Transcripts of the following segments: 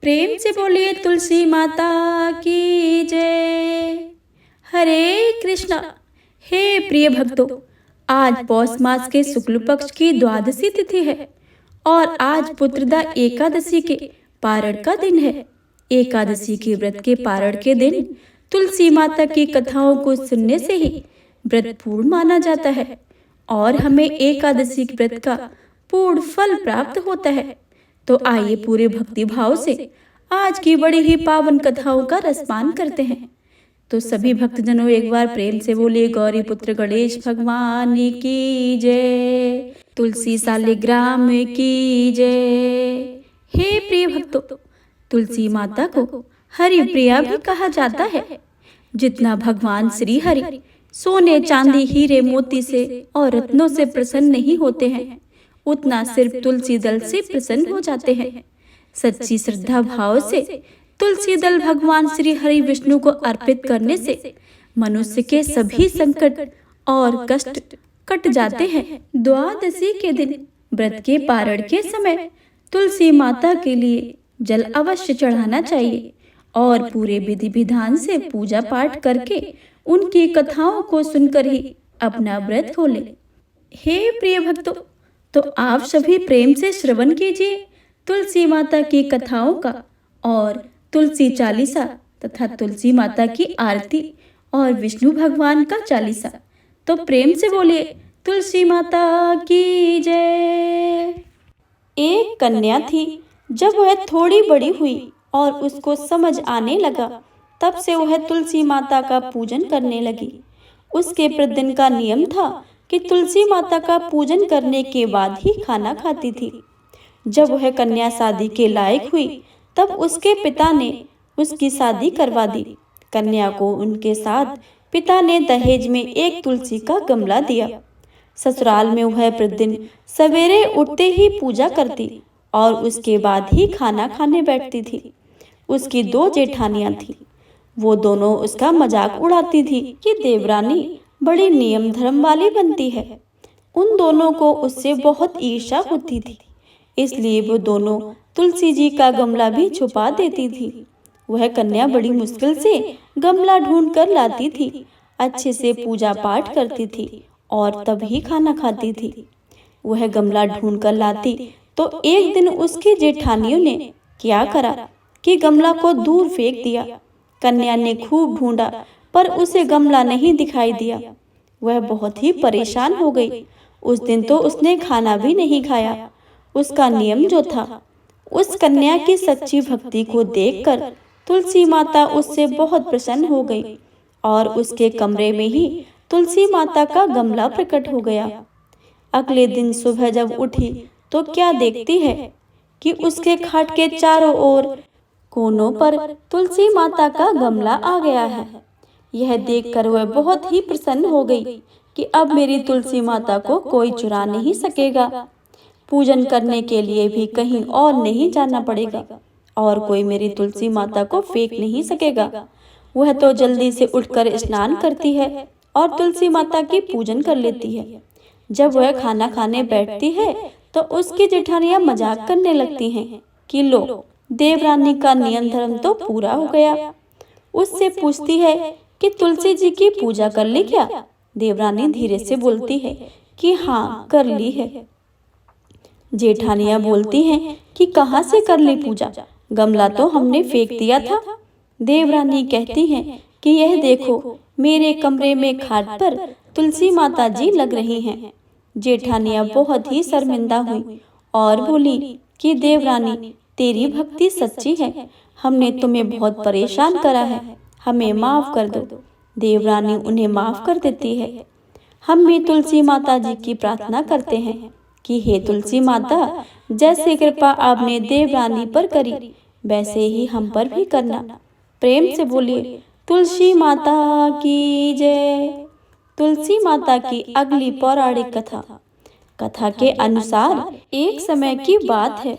प्रेम से बोलिए तुलसी माता की जय। हरे कृष्णा। हे प्रिय भक्तों, आज पौष मास के शुक्ल पक्ष की द्वादशी तिथि है और आज पुत्रदा एकादशी के पारण का दिन है। एकादशी के व्रत के पारण के दिन तुलसी माता की कथाओं को सुनने से ही व्रत पूर्ण माना जाता है और हमें एकादशी के व्रत का पूर्ण फल प्राप्त होता है। तो आइए पूरे भक्ति भाव से आज की बड़ी ही पावन कथाओं का रसपान करते हैं। तो सभी भक्तजनों एक बार प्रेम से बोलिए गौरी पुत्र गणेश भगवान की जय, तुलसी शालिग्राम की जय। हे प्रिय भक्तों, तुलसी माता को हरि प्रिया भी कहा जाता है। जितना भगवान श्री हरि सोने चांदी हीरे मोती से और रत्नों से प्रसन्न नहीं होते हैं, उतना सिर्फ तुलसी दल से प्रसन्न हो जाते हैं। सच्ची श्रद्धा भाव से तुलसी दल भगवान श्री हरि विष्णु को अर्पित करने से मनुष्य के सभी संकट और कष्ट कट जाते हैं। द्वादशी के दिन व्रत के पारण के समय तुलसी माता के लिए जल अवश्य चढ़ाना चाहिए और पूरे विधि विधान से पूजा पाठ करके उनकी कथाओं को सुनकर ही अपना व्रत खोलें। हे प्रिय भक्तों, तो आप सभी प्रेम से श्रवण कीजिए तुलसी माता की कथाओं का और तुलसी चालीसा तथा तुलसी माता की आरती और विष्णु भगवान का चालीसा। तो प्रेम से बोलिए तुलसी माता की जय। एक कन्या थी। जब वह थोड़ी बड़ी हुई और उसको समझ आने लगा, तब से वह तुलसी माता का पूजन करने लगी। उसके प्रतिदिन का नियम था कि तुलसी माता का पूजन करने के बाद ही खाना खाती थी। जब वह कन्या शादी के लायक हुई, तब उसके पिता ने उसकी शादी करवा दी। कन्या को उनके साथ पिता ने दहेज में एक तुलसी का गमला दिया। ससुराल में वह प्रतिदिन सवेरे उठते ही पूजा करती और उसके बाद ही खाना खाने बैठती थी। उसकी दो जेठानियां थीं। वो दोनों उसका मजाक उड़ाती थी कि देवरानी बड़ी नियम धर्म वाली बनती है। उन दोनों को उससे बहुत ईर्ष्या होती थी, इसलिए वो दोनों तुलसी जी का गमला भी छुपा देती थी। वह कन्या बड़ी मुश्किल से गमला ढूंढ कर लाती थी, अच्छे से पूजा पाठ करती थी और तब ही खाना खाती थी। वह गमला ढूंढ कर लाती तो एक दिन उसकी जेठानियों ने क्या करा कि गमला को दूर फेंक दिया। कन्या ने खूब ढूंढा पर उसे गमला नहीं दिखाई दिया। वह बहुत ही परेशान हो गई। उस दिन तो उसने खाना भी नहीं खाया। उसका नियम जो था, उस कन्या की सच्ची भक्ति को देखकर तुलसी माता उससे बहुत प्रसन्न हो गई और उसके कमरे में ही तुलसी माता का गमला प्रकट हो गया। अगले दिन सुबह जब उठी तो क्या देखती है कि उसके खाट के चारों ओर कोनों पर तुलसी माता का गमला आ गया है। यह देखकर वह बहुत ही प्रसन्न हो गई कि अब मेरी तुलसी माता को कोई चुरा नहीं सकेगा। पूजन करने के लिए भी कहीं और नहीं जाना पड़ेगा और कोई मेरी तुलसी माता को फेंक नहीं सकेगा। वह तो जल्दी से उठकर स्नान करती है और तुलसी माता की पूजन कर लेती है। जब वह खाना खाने बैठती है तो उसकी जेठानियां मजाक करने लगती हैं कि लो, देवरानी का नियम धर्म तो पूरा हो गया। उससे पूछती है कि तुलसी जी की पूजा कर ली क्या? देवरानी धीरे से बोलती है कि हाँ, कर ली है। जेठानियां बोलती हैं कि कहाँ से कर ली पूजा? गमला तो हमने फेंक दिया था। देवरानी कहती हैं कि यह देखो, मेरे कमरे में खाट पर तुलसी माता जी लग रही हैं। जेठानियां बहुत ही शर्मिंदा हुई और बोली कि देवरानी, तेरी भक्ति सच्ची है, हमने तुम्हें बहुत परेशान करा है, हमें माफ कर दो। देवरानी उन्हें माफ कर देती है। हम भी तुलसी माता जी की प्रार्थना करते हैं कि हे तुलसी माता, जैसे कृपा आपने देवरानी पर करी, वैसे ही हम पर भी करना। प्रेम से बोलिए तुलसी माता की जय। तुलसी माता की अगली पौराणिक कथा के अनुसार एक समय की बात है।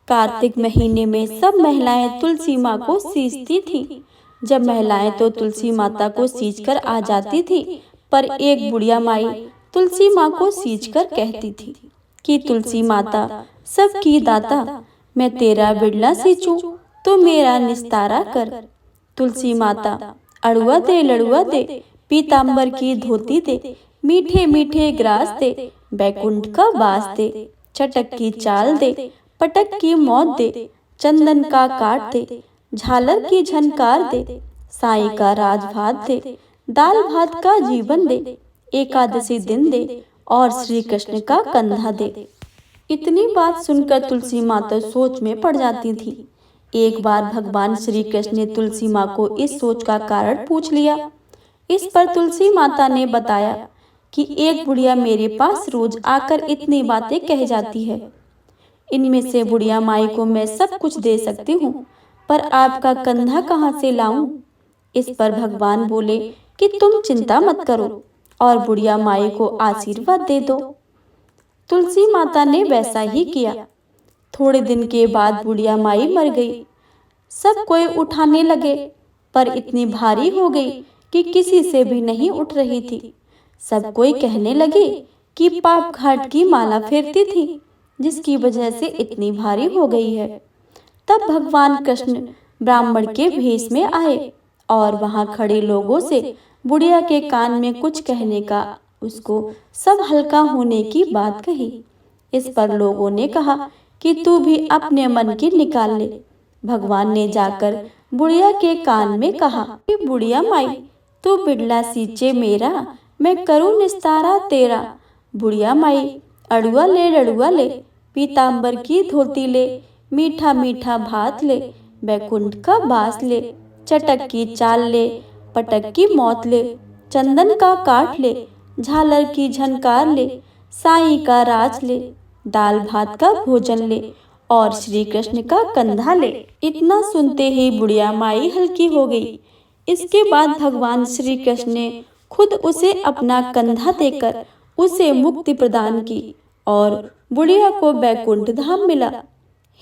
कार्तिक महीने में सब महिलाएं तुलसी माँ को सींचती थीं। जब महिलाएं तो तुलसी माता को सींचकर आ जाती थी, पर एक बुढ़िया माई तुलसी माँ को सींचकर कहती थी कि तुलसी माता सबकी दाता, मैं तेरा बिड़ला सींचूं, तो मेरा निस्तारा कर। तुलसी माता अड़ुआ दे लड़ुआ दे, पीताम्बर की धोती दे, मीठे मीठे ग्रास दे, बैकुंठ का बास दे, चटक की चाल दे, पटक की मौत दे, चंदन का काट दे, झालर की झनकार दे, साईं का राजभात दे, दाल भात का जीवन दे, एकादशी दिन दे और श्री कृष्ण का कंधा दे। इतनी बात सुनकर तुलसी माता सोच में पड़ जाती थी। एक बार भगवान श्री कृष्ण ने तुलसी माँ को इस सोच का कारण पूछ लिया। इस पर तुलसी माता ने बताया कि एक बुढ़िया मेरे पास रोज आकर इतनी बातें कह जाती है। इनमें से बुढ़िया माई को मैं सब कुछ दे सकती हूँ, पर आपका कंधा कहाँ से लाऊं? इस पर भगवान बोले कि तुम चिंता मत करो और बुढ़िया माई को आशीर्वाद दे दो। तुलसी माता ने वैसा ही किया। थोड़े दिन के बाद बुढ़िया माई मर गई। सब कोई उठाने लगे, पर इतनी भारी हो गई कि किसी से भी नहीं उठ रही थी। सब कोई कहने लगे कि पाप घाट की माला फेरती थी, जिसकी वजह से इतनी भारी हो गई है। तब भगवान कृष्ण ब्राह्मण के भेष में आए और वहां खड़े लोगों से बुढ़िया के कान में कुछ कहने का, उसको सब हल्का होने की बात कही। इस पर लोगों ने कहा कि तू भी अपने मन की निकाल ले। भगवान ने जाकर बुढ़िया के कान में कहा कि बुढ़िया माई, तू बिड़ला सींचे मेरा, मैं करूँ निस्तारा तेरा। बुढ़िया माई अड़ुआ ले लड़ुआ ले, पीताम्बर की धोती ले, मीठा मीठा भात ले, बैकुंठ का बास ले, चटक की चाल ले, पटक की मौत ले, चंदन का काट ले, झालर की झनकार ले, साईं का राज ले, दाल भात का भोजन ले और श्री कृष्ण का कंधा ले। इतना सुनते ही बुढ़िया माई हल्की हो गई। इसके बाद भगवान श्री कृष्ण ने खुद उसे अपना कंधा देकर उसे मुक्ति प्रदान की और बुढ़िया को बैकुंठ धाम मिला।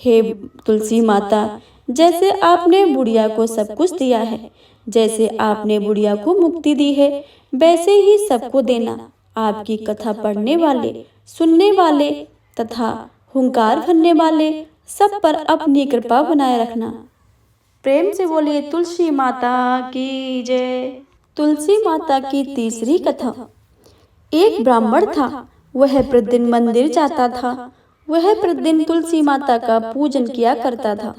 हे तुलसी माता, जैसे आपने बुढ़िया को सब कुछ दिया है, जैसे आपने बुढ़िया को मुक्ति दी है, वैसे ही सबको देना। आपकी कथा पढ़ने वाले, सुनने वाले तथा हुंकार भरने वाले सब पर अपनी कृपा बनाए रखना। प्रेम से बोलिए तुलसी माता की जय। तुलसी माता की तीसरी कथा। एक ब्राह्मण था, वह प्रतिदिन मंदिर जाता था। वह प्रतिदिन तुलसी माता का पूजन किया करता था।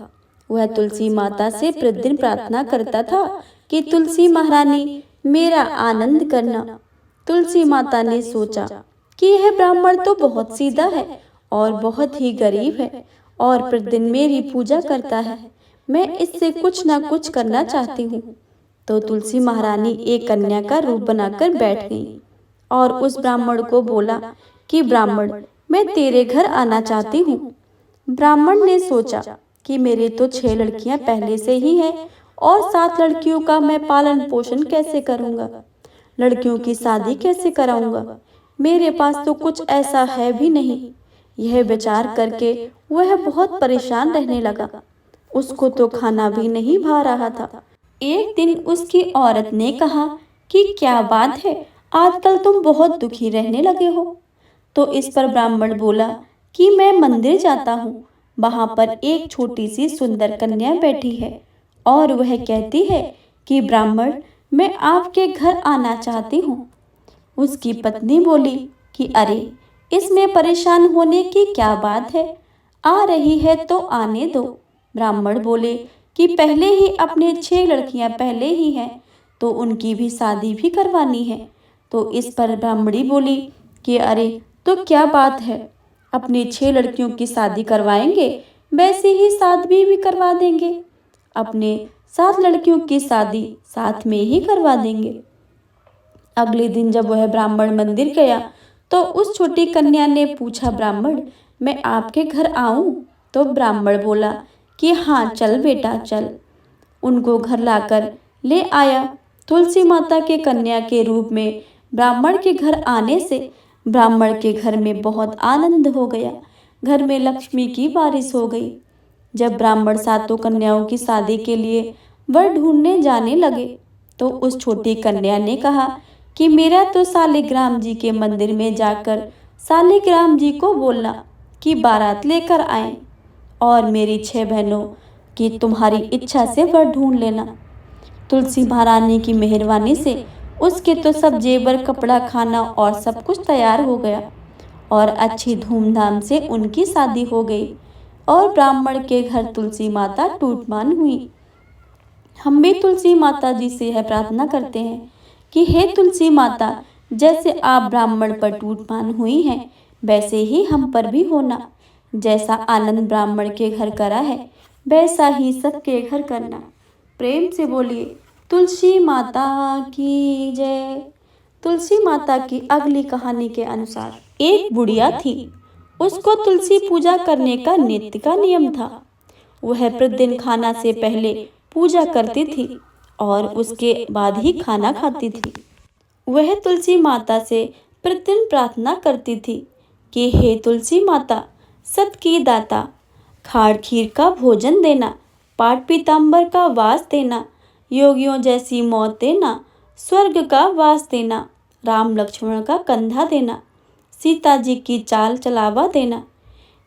वह तुलसी माता से प्रतिदिन प्रार्थना करता था कि तुलसी महारानी मेरा आनंद करना। तुलसी माता ने सोचा कि यह ब्राह्मण तो बहुत सीधा है और बहुत ही गरीब है और प्रतिदिन मेरी पूजा करता है, मैं इससे कुछ ना कुछ करना चाहती हूँ। तो तुलसी महारानी एक कन्या का रूप बनाकर बैठ गई और उस ब्राह्मण को बोला कि ब्राह्मण, मैं तेरे घर आना चाहती हूँ। ब्राह्मण ने सोचा कि मेरे तो 6 लड़कियां पहले से ही हैं और 7 लड़कियों का मैं पालन पोषण कैसे करूँगा, लड़कियों की शादी कैसे कराऊंगा, मेरे पास तो कुछ ऐसा है भी नहीं। यह विचार करके वह बहुत परेशान रहने लगा। उसको तो खाना भी नहीं भा रहा था। एक दिन उसकी औरत ने कहा कि क्या बात है, आजकल तुम बहुत दुखी रहने लगे हो। तो इस पर ब्राह्मण बोला कि मैं मंदिर जाता हूँ, वहां पर एक छोटी सी सुंदर कन्या बैठी है और वह कहती है कि ब्राह्मण, मैं आपके घर आना चाहती हूँ। उसकी पत्नी बोली कि अरे, इसमें परेशान होने की क्या बात है, आ रही है तो आने दो। ब्राह्मण बोले कि पहले ही अपने 6 लड़कियां पहले ही हैं, तो उनकी भी शादी भी करवानी है। तो इस पर ब्राह्मणी बोली कि अरे, तो क्या बात है, अपनी 6 लड़कियों की शादी करवाएंगे, वैसे ही शादी भी करवा देंगे, अपने 7 लड़कियों की शादी साथ में ही करवा देंगे। अगले दिन जब वह ब्राह्मण मंदिर गया तो उस छोटी कन्या ने पूछा, ब्राह्मण, मैं आपके घर आऊं? तो ब्राह्मण बोला कि हाँ चल बेटा चल। उनको घर लाकर ले आया। तुलसी माता के कन्या के रूप में ब्राह्मण के घर आने से ब्राह्मण के घर में बहुत आनंद हो गया। घर में लक्ष्मी की बारिश हो गई। जब ब्राह्मण 7 कन्याओं की शादी के लिए वर ढूंढने जाने लगे तो उस छोटी कन्या ने कहा कि मेरा तो शालिग्राम जी के मंदिर में जाकर शालिग्राम जी को बोलना कि बारात लेकर आएं और मेरी 6 बहनों कि तुम्हारी इच्छा से वर ढूंढ लेना। तुलसी महारानी की मेहरबानी से उसके तो सब जेवर, कपड़ा, खाना और सब कुछ तैयार हो गया और अच्छी धूमधाम से उनकी शादी हो गई और ब्राह्मण के घर तुलसी माता टूटमान हुई। हम भी तुलसी माता जी से यह प्रार्थना करते हैं कि हे तुलसी माता, जैसे आप ब्राह्मण पर टूटमान हुई हैं, वैसे ही हम पर भी होना। जैसा आनंद ब्राह्मण के घर करा है, वैसा ही सबके घर करना। प्रेम से बोलिए तुलसी माता की जय। तुलसी माता की अगली कहानी के अनुसार, एक बुढ़िया थी। उसको तुलसी पूजा करने का नित्य का नियम था। वह प्रतिदिन खाना से पहले पूजा करती थी और उसके बाद ही खाना खाती थी। वह तुलसी माता से प्रतिदिन प्रार्थना करती थी कि हे तुलसी माता, सबकी दाता, खाड़ खीर का भोजन देना, पाट पीताम्बर का वास देना, योगियों जैसी मौत देना, स्वर्ग का वास देना, राम लक्ष्मण का कंधा देना, सीता जी की चाल चलावा देना।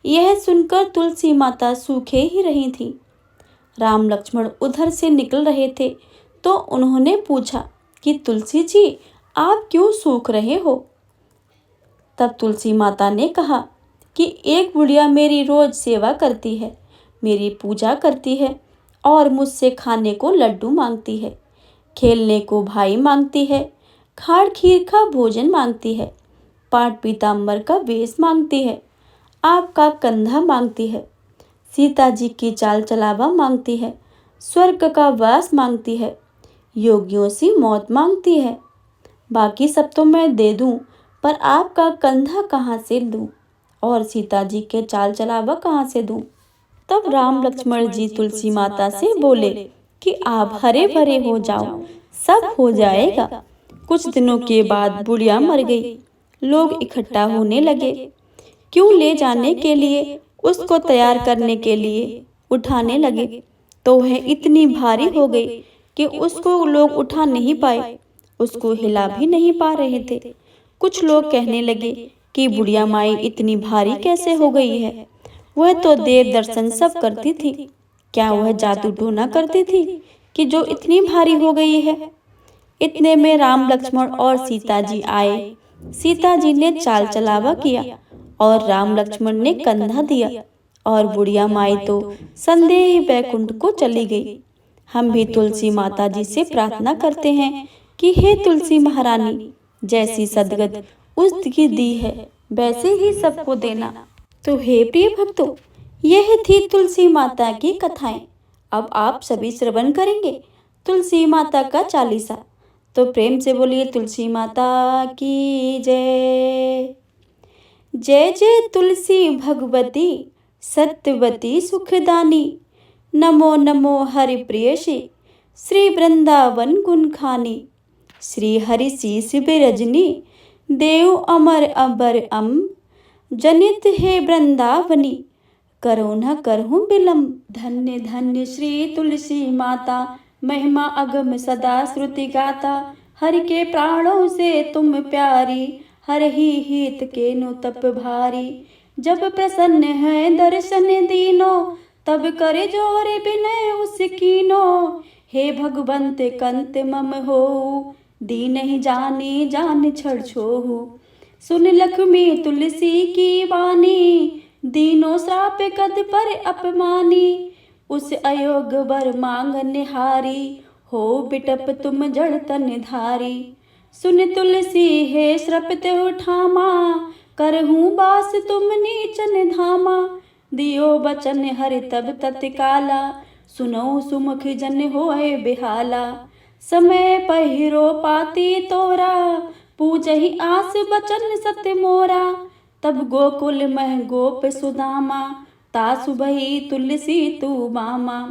यह सुनकर तुलसी माता सूखे ही रही थी। राम लक्ष्मण उधर से निकल रहे थे तो उन्होंने पूछा कि तुलसी जी, आप क्यों सूख रहे हो? तब तुलसी माता ने कहा कि एक बुढ़िया मेरी रोज सेवा करती है, मेरी पूजा करती है और मुझसे खाने को लड्डू मांगती है, खेलने को भाई मांगती है, खाड़ खीर का भोजन मांगती है, पाट पीताम्बर का वेश मांगती है, आपका कंधा मांगती है, सीता जी की चाल चलावा मांगती है, स्वर्ग का वास मांगती है, योगियों सी मौत मांगती है। बाकी सब तो मैं दे दूं, पर आपका कंधा कहाँ से दूं और सीता जी के चाल चलावा कहाँ से दूं? तब राम लक्ष्मण जी तुलसी माता से बोले कि आप हरे भरे हो जाओ, सब हो जाएगा। कुछ दिनों के बाद बुढ़िया मर गई। लोग इकट्ठा होने लगे, क्यों ले जाने के लिए, उसको तैयार करने के लिए उठाने लगे, तो वह इतनी भारी हो गई कि उसको लोग उठा नहीं पाए, उसको हिला भी नहीं पा रहे थे। कुछ लोग कहने लगे कि बुढ़िया माई इतनी भारी कैसे हो गई है? वह तो देव दर्शन सब करती थी, क्या वह जादू टोना करती थी कि जो इतनी भारी हो गई है? इतने में राम लक्ष्मण और सीता जी आए। सीता जी ने चाल चलावा किया और राम लक्ष्मण ने कंधा दिया और बुढ़िया माई तो संदेह बैकुंठ को चली गई। हम भी तुलसी माता जी से प्रार्थना करते हैं कि हे तुलसी महारानी, जैसी सदगत उसकी दी है वैसे ही सबको देना। तो हे प्रिय भक्तों, यह थी तुलसी माता की कथाएं। अब आप सभी श्रवण करेंगे तुलसी माता का चालीसा। तो प्रेम से बोलिए तुलसी माता की जय। जय जय तुलसी भगवती, सत्यवती सुखदानी, नमो नमो हरि प्रियसी, श्री वृंदावन गुण खानी, श्री हरि शीस बिरजनी, देव अमर अबर जनित हे वृंदावनी, करो न करहूँ विलम्ब। धन्य धन्य श्री तुलसी माता, महिमा अगम सदा श्रुति गाता, हरि के प्राणों से तुम प्यारी, हर ही हित के नु तप भारी। जब प्रसन्न है दर्शन दीनो, तब करे जोर बिनय उसकीनो। हे भगवंत कंत मम हो, दीन ही जानी जान छड़ छोहु। सुन लक्ष्मी तुलसी की वाणी, दीनो श्राप कद पर अपमानी। उस अयोग वर मांग निहारी, हो बिटप तुम जड़ तन धारी। सुन तुलसी हे श्रपत उठामा, करहूँ बास तुम नीचन धामा। दियो बचन हरि तब तत्काला, सुनो सुमुख जन होए बिहाला। समय पहिरो पाती तोरा, पूजहि आस बचन सत्य मोरा। तब गोकुल मह गोप सुदामा, तासु बही तुलसी तू मामा।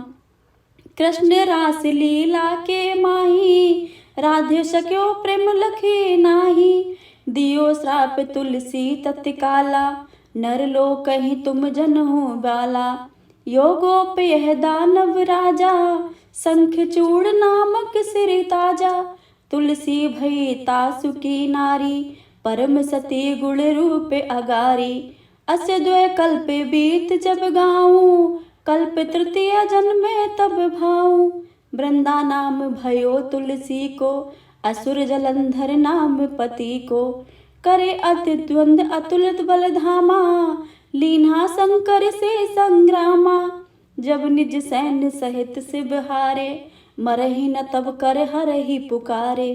कृष्ण रास लीला के माही, राधे सक्यो प्रेम लखे नाही। दियो श्राप तुलसी तत्काला, नर लो कहीं तुम जन हो बाला। योगोप यह दानव राजा, शंख चूड़ नामक सिर ताजा। तुलसी भई तासु की नारी, परम सती गुण रूप अगारी। अस द्वय कल्प बीत जब गाऊं, कल्प तृतीय जन्मे तब भाऊ, वृंदा नाम भयो तुलसी को, असुर जलंधर नाम पति को। करे अति द्वंद अतुलित बल धामा, लीन्हा शंकर से संग्रामा। जब निज सैन्य सहित शिव हारे, मरहि न तब कर हरहि पुकारे।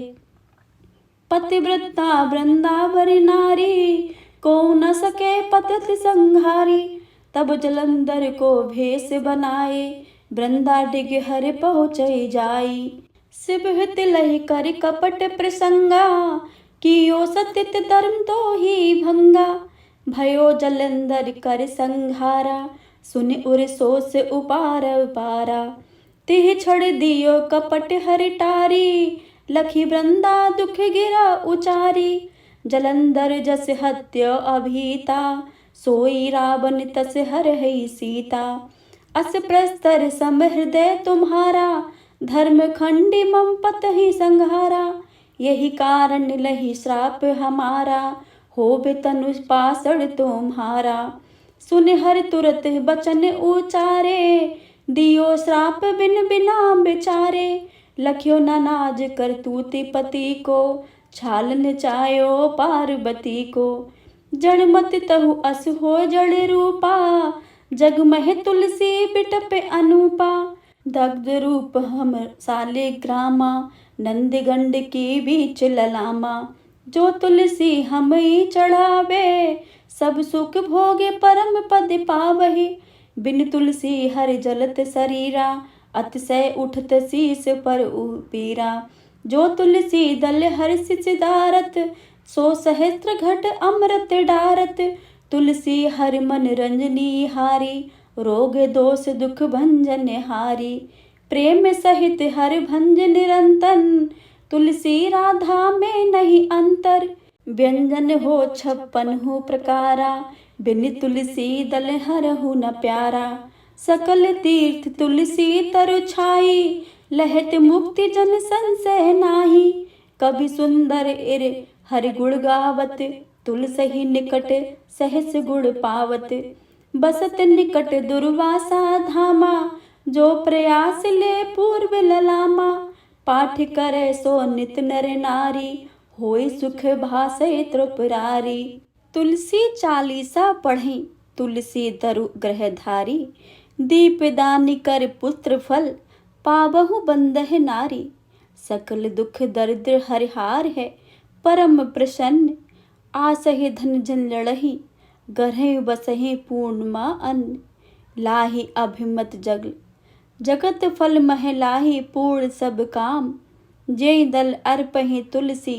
पतिव्रता वृंदावरी नारी, को न सके पतित संहारी। तब जलंधर को भेष बनाए, वृंदा डिग हर पहुँचई जाई। शिव हित लहि कर कपट प्रसंगा, कियो सतित धर्म तो ही भंगा। भयो जलंधर कर संहारा, सुन उर सोस उपार उपारा। तिह छड़ दियो कपट हर टारी, लखी वृंदा दुख गिरा उचारी। जलंधर जस हत्य अभीता, सोई रावण तस हरहि सीता। अस प्रस्तर सम हृदय तुम्हारा, धर्म खंडी मम पतहि संहारा। यही कारण लही श्राप हमारा, होबे तनु पाषण तुम्हारा। सुन हर तुरत बचन उचारे, दियो श्राप बिन बिना बिचारे। लख्यो नाज करतूति पति को, छालन चायो पार्वती को। जड़ मत तहु अस हो जड़ रूपा, जग मह तुलसी बिटप अनूपा। दग्ध रूप हम साले ग्रामा, नंद गंड की बीच ललामा। जो तुलसी हमई चढ़ावे, सब सुख भोगे परम पद पावहि। बिन तुलसी हर जलत शरीरा, अतिशय उठत शीस पर पीरा। जो तुलसी दल हर्ष सिधारत, सो सहस्त्र घट अमृत डारत। तुलसी हर मन रंजनी हारी, रोग दोष दुख भंजन हारी। प्रेम सहित हर भंज निरंतन, तुलसी राधा में नहीं अंतर। व्यंजन हो 56 प्रकारा, बिन तुलसी दल हरहु न प्यारा। सकल तीर्थ तुलसी तरु छाई, लहत मुक्ति जन संशय नाही। कवि सुंदर इर हरि गुण गावत, तुलसी निकट सहस गुण पावत। बसत निकट दुर्वासा धामा, जो प्रयास ले पूर्व ललामा। पाठ करे सो नित नर नारी, होय सुख भासै त्रिपुरारी। तुलसी चालीसा पढ़ी, तुलसी तरु ग्रहधारी। दीपदानी कर पुत्र फल, पावहु बंदह नारी। सकल दुख दरिद्र हरिहार है, परम प्रसन्न। आसहि धन जन लड़ही, गरहि बसहि पूर्णमा अन्न। लाही अभिमत जगल, जगत फल मह लाही पूर्ण सब काम। जेहि दल अर्पहि तुलसी,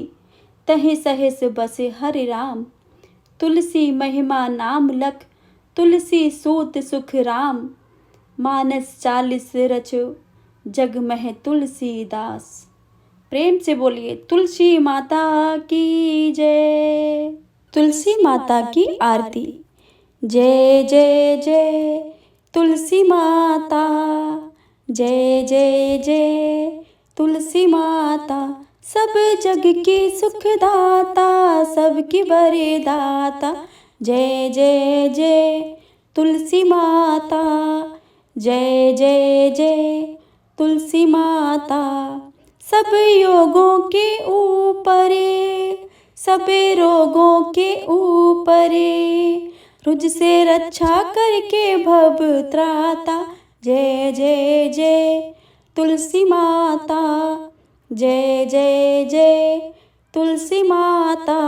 तहि सहस बसे हरि राम। तुलसी महिमा नाम लख, तुलसी सूत सुख राम। मानस 40 रचो, जग मह तुलसीदास। प्रेम से बोलिए तुलसी माता की जय। तुलसी माता की आरती। जय जय जय तुलसी माता, जय जय जय तुलसी माता। सब जग की सुखदाता, सबकी वरदाता। जय जय जय तुलसी माता, जय जय जय तुलसी माता। सब योगों के ऊपरे, सब रोगों के ऊपरे। रुझ से रक्षा करके भव त्राता। जय जय जय तुलसी माता, जय जय जय तुलसी माता।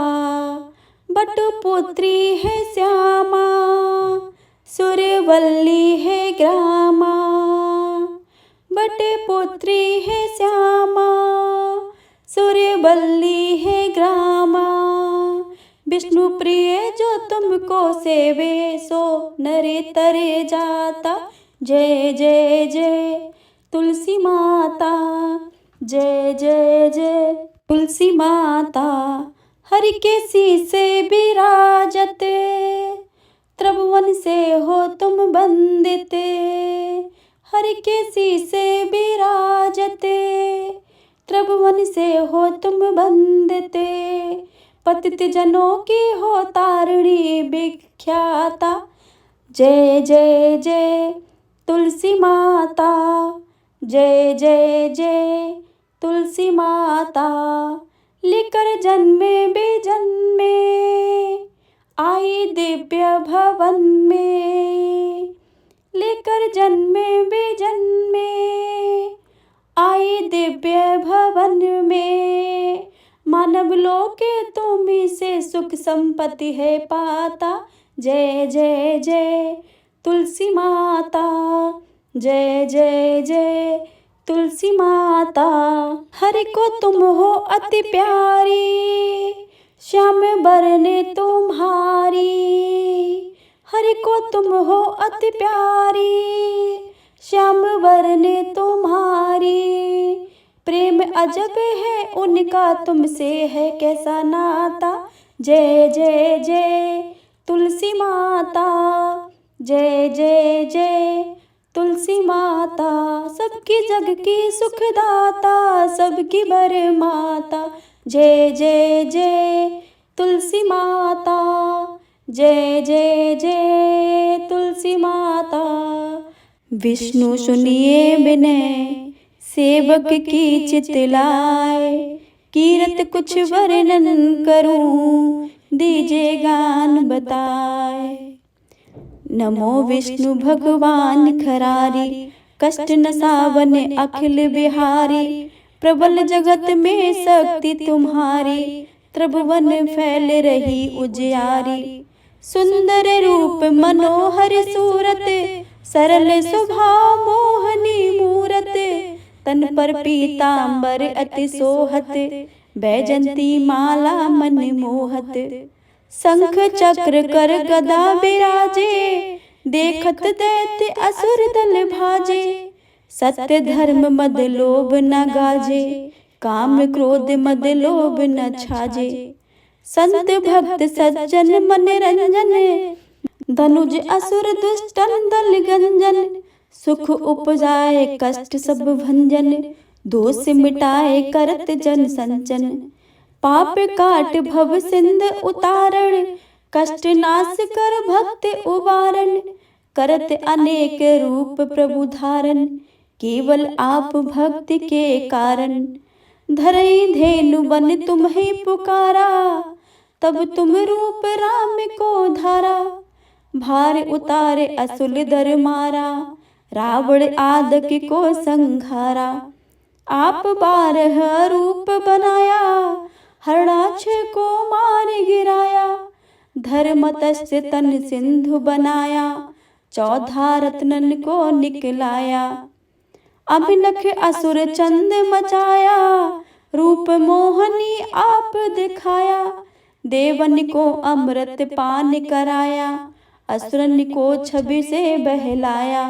बटपुत्री है श्यामा, सूर्यवल्ली है ग्रामा। बटपुत्री है श्यामा, सूर्यवल्ली है ग्रामा। विष्णु प्रिय जो तुमको सेवे, सो नरे तरे जाता। जय जय जय तुलसी माता, जय जय जय तुलसी माता। हरि के शीसे विराजते, त्रिभुवन से हो तुम वंदिते। हरि के शीसे विराजते, त्रिभुवन से हो तुम वंदिते। पतित जनों की हो तारिणी विख्याता। जय जय जय तुलसी माता। जय जय जय तुलसी माता। लेकर जन्मे बेजन्मे आई दिव्य भवन में। लेकर जन्मे बेजन्मे आई दिव्य भवन में। मानव लोक तुम्ही से सुख संपत्ति है पाता। जय जय जय तुलसी माता। जय जय जय तुलसी माता। हरि को तुम हो अति प्यारी, श्याम बरने तुम्हारी। हरि को तुम हो अति प्यारी, श्याम बरने तुम्हारी। प्रेम अजब है उनका तुमसे है कैसा नाता। जय जय जय तुलसी माता। जय जय जय तुलसी माता। सबकी जग की सुखदाता, सबकी बर माता। जय जय जय तुलसी माता। जय जय जय तुलसी माता। विष्णु सुनिए विनय सेवक की चितलाए। कीरत कुछ वर्णन करूं दीजे गान बताए। नमो विष्णु भगवान खरारी, कष्ट न सावन अखिल बिहारी। प्रबल जगत में शक्ति तुम्हारी, त्रिभुवन फैल रही उजियारी। सुंदर रूप मनोहर सूरत, सरल स्वभाव मोहनी मूरत। तन पर पीतांबर अति सोहत, बैजंती माला मन मोहत। शंख चक्र कर गदा बिराजे, देखत दैत्य असुर दल भाजे। सत्य धर्म मद लोभ न गाजे, काम क्रोध मद लोभ न छाजे। संत भक्त सज्जन मन रंजन, धनुज असुर दुष्टन दल गंजन। सुख उपजाए कष्ट सब भंजन, दोष मिटाए करत जन संचन। पाप काट भव सिंध उतारण, कष्ट नाश कर भक्त उबारण। करत अनेक रूप प्रभु धारण, केवल आप भक्ति के कारण। धरई धेनु बन तुम्हें पुकारा, तब तुम रूप राम को धारा। भार उतारे असुल दर मारा, रावण आदक को संघारा। आप 12 रूप बनाया, हरणाक्ष को मार गिराया। धर्मतस्य तन सिंधु बनाया, 14 रत्नन को निकलाया। अभिनख असुर चंद मचाया, रूप मोहनी आप दिखाया। देवन को अमृत पान कराया, असुरन को छवि से बहलाया।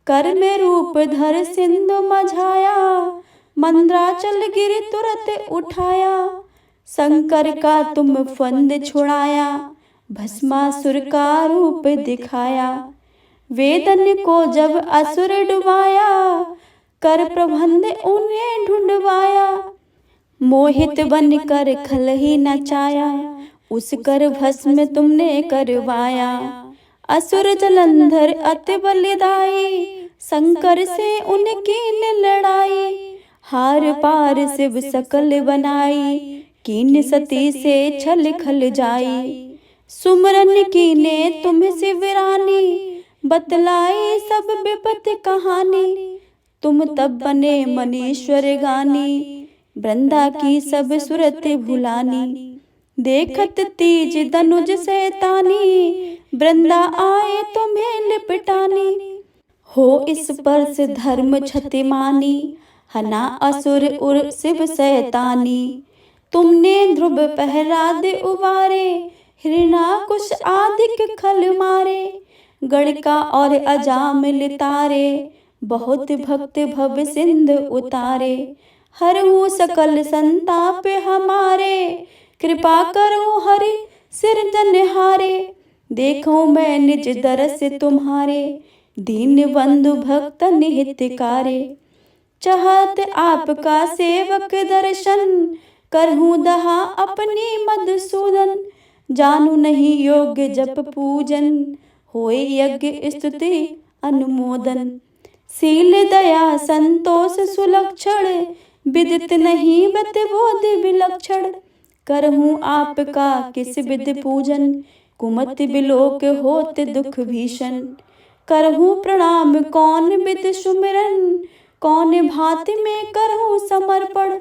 कर में रूप धर सिंधु मझाया, मंद्राचल गिर तुरत उठाया। शंकर का तुम फंद छुड़ाया, भस्मासुर का रूप दिखाया। वेदन को जब असुर डुबाया, कर प्रबंध उन्हें ढूंढवाया। मोहित बन कर खल ही नचाया, उस कर भस्म तुमने करवाया। असुर जलंधर अति बलिदाई, शंकर से उनकी ने लड़ाई। हार पार शिव सकल बनाई, कीन सती से छल खल जाई। सुमरन कीने तुम शिवरानी, बतलाई सब विपत कहानी। तुम तब बने मनीश्वर गानी, वृंदा की सब सुरत भुलानी। देखत तीज धनुज सैतानी, वृंदा आए तुम्हें लिपटानी। हो इस पर से धर्म क्षतिमानी, हना असुर उर शिव सैतानी। तुमने ध्रुव प्रहलाद उबारे, हिरणाकुश आदिक खल मारे। गणिका और अजामिल तारे, बहुत भक्त भव सिंध उतारे। हरहु सकल संताप हमारे, कृपा करो हरि सिरजनहारे। देखो मैं निज दरस तुम्हारे, दीन बंधु भक्त निहितकारे। चाहत आपका सेवक दर्शन, करहूँ दहा अपनी मधुसूदन। जानू नहीं योग्य जप पूजन, होए यज्ञ स्तुति अनुमोदन। शील दया संतोष सुलक्षण, विदित नहीं बत बोध विलक्षण। करहूँ आपका किस विधि पूजन, कुमति बिलोक होत दुख भीषण। करहूँ प्रणाम कौन विधि सुमिरन, कौन भांति में करहूँ समर्पण।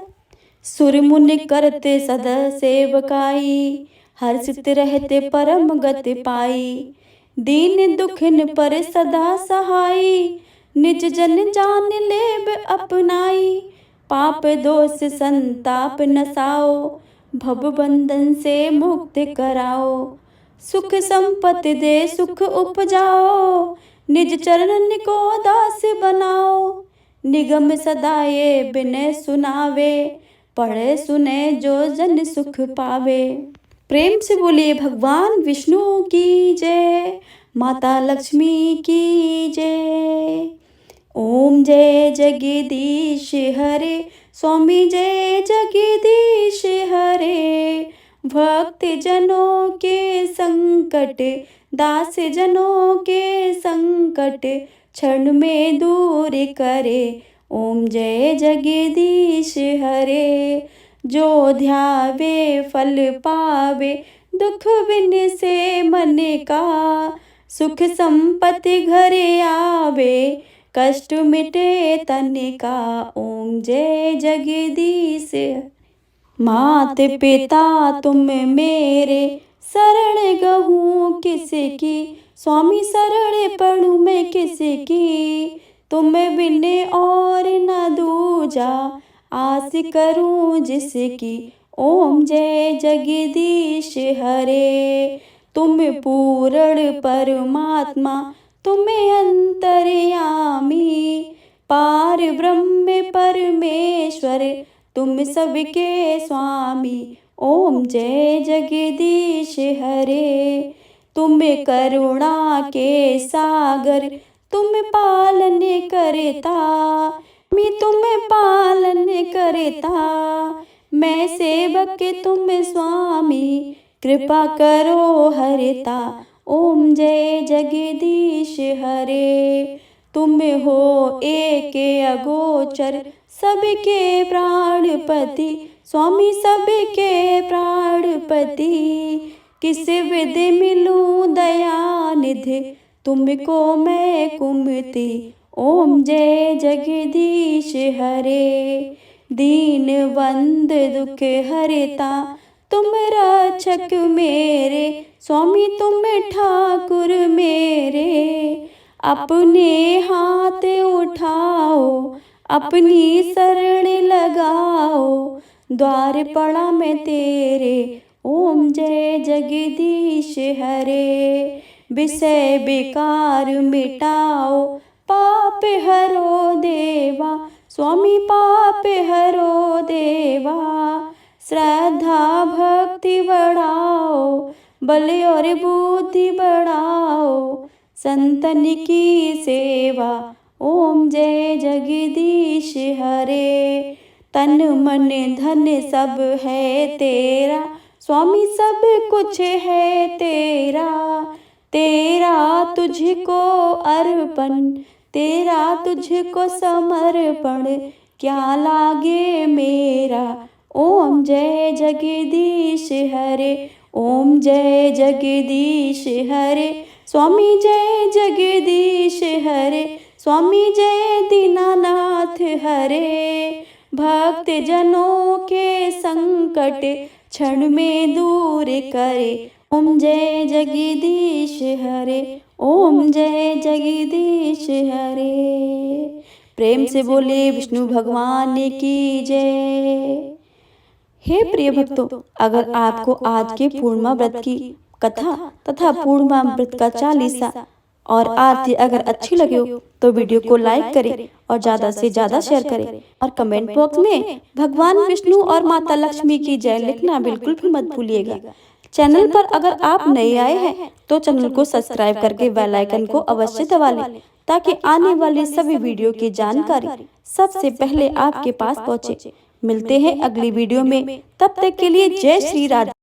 सुर मुनि करते सदा सेवकाई, हर्षित रहते परम गति पाई। दीन दुखिन पर सदा सहाई, निज जन जान लेब अपनाई। पाप दोष संताप नसाओ, भव बंधन से मुक्त कराओ। सुख संपत्ति दे सुख उपजाओ, निज चरण को दास बनाओ। निगम सदा ये बिनय सुनावे, पढ़े सुने जो जन सुख पावे। प्रेम से बोलिए भगवान विष्णु की जय, माता लक्ष्मी की जय। ओम जय जगदीश हरे, स्वामी जय जगदीश हरे। भक्त जनों के संकट, दास जनों के संकट, क्षण में दूर करे। ओम जय जगदीश हरे। जो ध्यावे फल पावे, दुख बिन से मन का। सुख संपत्ति घरे आवे, कष्ट मिटे तन का। ओम जय जगदीश। मात पिता तुम मेरे, शरण गहूँ किसकी। स्वामी शरण पढ़ूँ मैं किसकी, तुम बिन और न दूजा, आस करूँ जिसकी। ओम जय जगदीश हरे। तुम पूर्ण परमात्मा, तुम अंतर्यामी। पार ब्रह्म परमेश्वर, तुम सबके स्वामी। ओम जय जगदीश हरे। तुम करुणा के सागर, तुम पालन करता। मैं तुम पालन करता, मैं सेवक तुम स्वामी। कृपा करो हरता। ओम जय जगदीश हरे। तुम हो एक अगोचर, सबके प्राणपति। स्वामी सबके प्राणपति, किस विधि मिलूं दयानिधि, तुमको मैं कुमति। ओम जय जगदीश हरे। दीन बंद दुख हरता, तुम रक्षक मेरे। स्वामी तुम ठाकुर मेरे। अपने हाथ उठाओ, अपनी शरण लगाओ। द्वार पड़ा मैं तेरे। ओम जय जगदीश हरे। विषय विकार मिटाओ, पाप हरो देवा। स्वामी पाप हरो देवा। श्रद्धा भक्ति बढ़ाओ, बल और बुद्धि बढ़ाओ। संतन की सेवा। ओम जय जगदीश हरे। तन मन धन सब है तेरा। स्वामी सब कुछ है तेरा। तेरा तुझको अर्पण, तेरा तुझको समर्पण। क्या लागे मेरा। ओम जय जगदीश हरे। ओम जय जगदीश हरे। स्वामी जय जगदीश हरे। स्वामी जय दीनानाथ हरे। भक्त जनों के संकट, क्षण में दूर करे। ओम जय जगदीश हरे। ओम जय जगदीश हरे। प्रेम से बोले विष्णु भगवान की जय। हे प्रिय भक्तों, अगर आपको आज के पूर्णिमा व्रत की कथा तथा पूर्णिमा व्रत का चालीसा और आरती अगर अच्छी लगे हो तो वीडियो को लाइक करें और ज्यादा से ज्यादा शेयर करें और कमेंट बॉक्स में भगवान विष्णु और माता लक्ष्मी की जय लिखना बिल्कुल भी मत भूलिएगा। चैनल पर अगर आप नए आए हैं तो चैनल को सब्सक्राइब करके बेल आइकन को अवश्य दबा लें ताकि आने वाली सभी वीडियो की जानकारी सबसे पहले आपके पास पहुंचे। मिलते हैं अगली वीडियो में, तब तक के लिए जय श्री राधे।